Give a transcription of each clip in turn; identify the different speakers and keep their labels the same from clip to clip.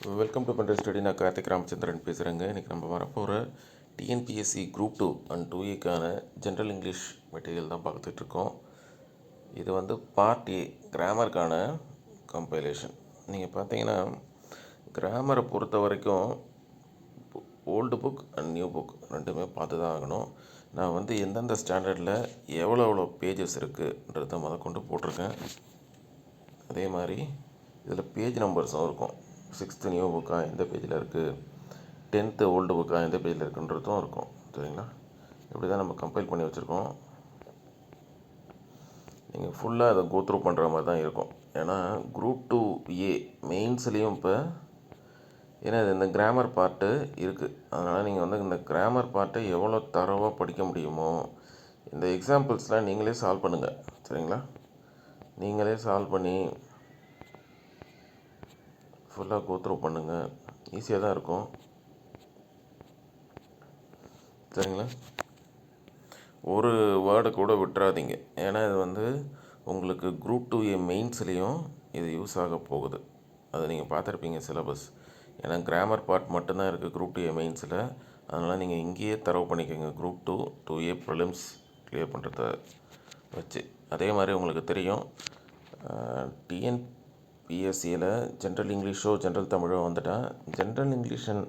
Speaker 1: Welcome to பண்ட study. நான் கார்த்திக் ராமச்சந்திரன் பேசுகிறேங்க. இன்றைக்கி நம்ம வரப்போகிற டிஎன்பிஎஸ்சி குரூப் 2 அண்ட் 2ஏக்கான ஜென்ரல் இங்கிலீஷ் மெட்டீரியல் தான் பார்த்துட்ருக்கோம். இது வந்து பார்ட் ஏ, கிராமருக்கான கம்பைலேஷன். நீங்கள் பார்த்தீங்கன்னா கிராமரை பொறுத்த வரைக்கும் old book and new book ரெண்டுமே பார்த்து தான் ஆகணும். நான் வந்து எந்தெந்த ஸ்டாண்டர்டில் எவ்வளோ பேஜஸ் இருக்குன்றதை கொண்டு போட்டிருக்கேன். அதே மாதிரி இதில் பேஜ் நம்பர்ஸும் இருக்கும். 6th நியூ புக்காக எந்த பேஜில் இருக்குது, 10th ஓல்டு புக்காக எந்த பேஜில் இருக்குன்றதும் இருக்கும். சரிங்களா? இப்படி தான் நம்ம கம்பைல் பண்ணி வச்சுருக்கோம். நீங்கள் ஃபுல்லாக அதை கோத்ரூ பண்ணுற மாதிரி தான் இருக்கும். ஏன்னா குரூப் 2A மெயின்ஸ்லேயும் இப்போ ஏன்னா இந்த கிராமர் பார்ட்டு இருக்குது. அதனால் நீங்கள் வந்து இந்த கிராமர் பார்ட்டை எவ்வளோ தரவாக படிக்க முடியுமோ இந்த எக்ஸாம்பிள்ஸ்லாம் நீங்களே சால்வ் பண்ணுங்கள். சரிங்களா? நீங்களே சால்வ் பண்ணி ஃபுல்லாக கோத்ரூ பண்ணுங்கள். ஈஸியாக தான் இருக்கும். சரிங்களா? ஒரு வேர்டை கூட விட்டுறாதீங்க. ஏன்னா இது வந்து உங்களுக்கு குரூப் 2A மெயின்ஸ்லேயும் இது யூஸ் ஆக போகுது. அதை நீங்கள் பார்த்துருப்பீங்க சிலபஸ். ஏன்னா கிராமர் பார்ட் மட்டும்தான் இருக்குது குரூப் 2A மெயின்ஸில். அதனால் நீங்கள் இங்கேயே தரவு பண்ணிக்கோங்க குரூப் 2A ப்ரிலிம்ஸ் கிளியர் பண்ணுறத வச்சு. அதே மாதிரி உங்களுக்கு தெரியும் டிஎன்பிஎஸ்சியில் ஜென்ரல் இங்கிலீஷோ ஜென்ரல் தமிழோ வந்துட்டால் ஜென்ரல் இங்கிலீஷ் அண்ட்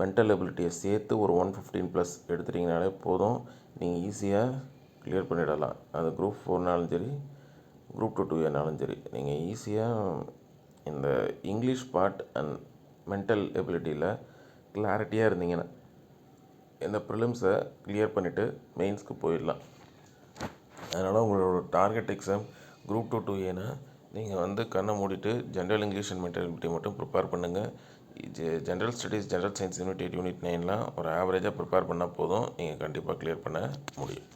Speaker 1: மென்டல் எபிலிட்டியை சேர்த்து ஒரு 115+ எடுத்துட்டிங்கனாலே போதும். நீங்கள் ஈஸியாக கிளியர் பண்ணிடலாம். அது குரூப் 4னாலும் சரி, குரூப் 2A சரி. நீங்கள் ஈஸியாக இந்த இங்கிலீஷ் பார்ட் அண்ட் மென்டல் எபிலிட்டியில் கிளாரிட்டியாக இருந்தீங்கன்னா இந்த ப்ரிலிம்ஸை கிளியர் பண்ணிவிட்டு மெயின்ஸ்க்கு போயிடலாம். அதனால் உங்களோட டார்கெட் எக்ஸாம் குரூப் 2A நீங்கள் வந்து கண்ணை மூடிட்டு general English and mental ability மட்டும் ப்ரிப்பேர் பண்ணுங்கள். General studies, general science unit 8, unit 9லாம் ஒரு ஆவரேஜாக ப்ரிப்பேர் பண்ணால் போதும். நீங்கள் கண்டிப்பாக கிளியர் பண்ண முடியும்.